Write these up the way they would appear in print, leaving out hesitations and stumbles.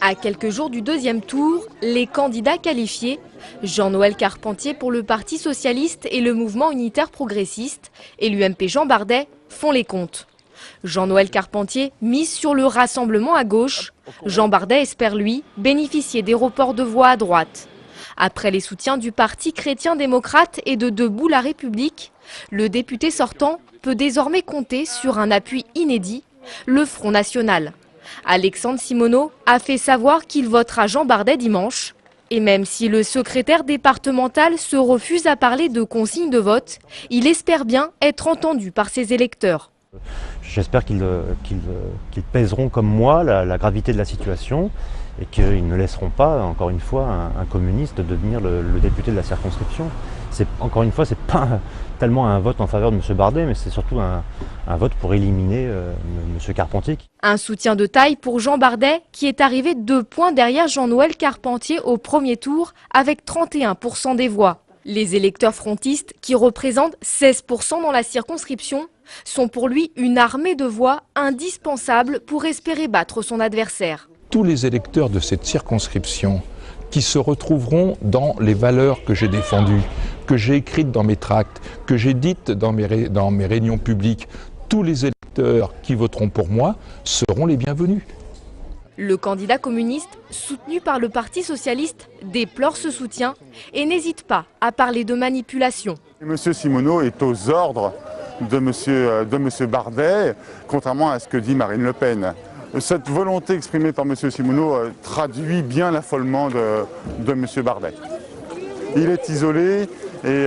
À quelques jours du deuxième tour, les candidats qualifiés, Jean-Noël Carpentier pour le Parti socialiste et le mouvement unitaire progressiste et l'UMP Jean Bardet, font les comptes. Jean-Noël Carpentier mise sur le rassemblement à gauche. Jean Bardet espère, lui, bénéficier des reports de voix à droite. Après les soutiens du Parti chrétien-démocrate et de Debout la République, le député sortant peut désormais compter sur un appui inédit, le Front National. Alexandre Simoneau a fait savoir qu'il votera Jean Bardet dimanche. Et même si le secrétaire départemental se refuse à parler de consignes de vote, il espère bien être entendu par ses électeurs. J'espère qu'ils pèseront comme moi la gravité de la situation et qu'ils ne laisseront pas, encore une fois, un communiste devenir le député de la circonscription. Encore une fois, ce n'est pas tellement un vote en faveur de M. Bardet, mais c'est surtout un vote pour éliminer M. Carpentier. Un soutien de taille pour Jean Bardet, qui est arrivé 2 points derrière Jean-Noël Carpentier au premier tour, avec 31% des voix. Les électeurs frontistes, qui représentent 16% dans la circonscription, sont pour lui une armée de voix indispensable pour espérer battre son adversaire. Tous les électeurs de cette circonscription qui se retrouveront dans les valeurs que j'ai défendues, que j'ai écrites dans mes tracts, que j'ai dites dans mes réunions publiques, tous les électeurs qui voteront pour moi seront les bienvenus. Le candidat communiste, soutenu par le Parti socialiste, déplore ce soutien et n'hésite pas à parler de manipulation. Monsieur Simoneau est aux ordres de monsieur Bardet, contrairement à ce que dit Marine Le Pen. Cette volonté exprimée par monsieur Simoneau traduit bien l'affolement de monsieur Bardet. Il est isolé et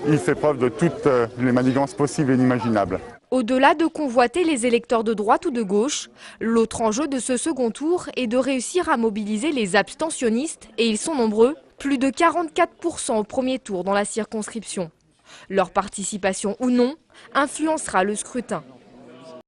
il fait preuve de toutes les manigances possibles et inimaginables. Au-delà de convoiter les électeurs de droite ou de gauche, l'autre enjeu de ce second tour est de réussir à mobiliser les abstentionnistes, et ils sont nombreux, plus de 44% au premier tour dans la circonscription. Leur participation ou non influencera le scrutin.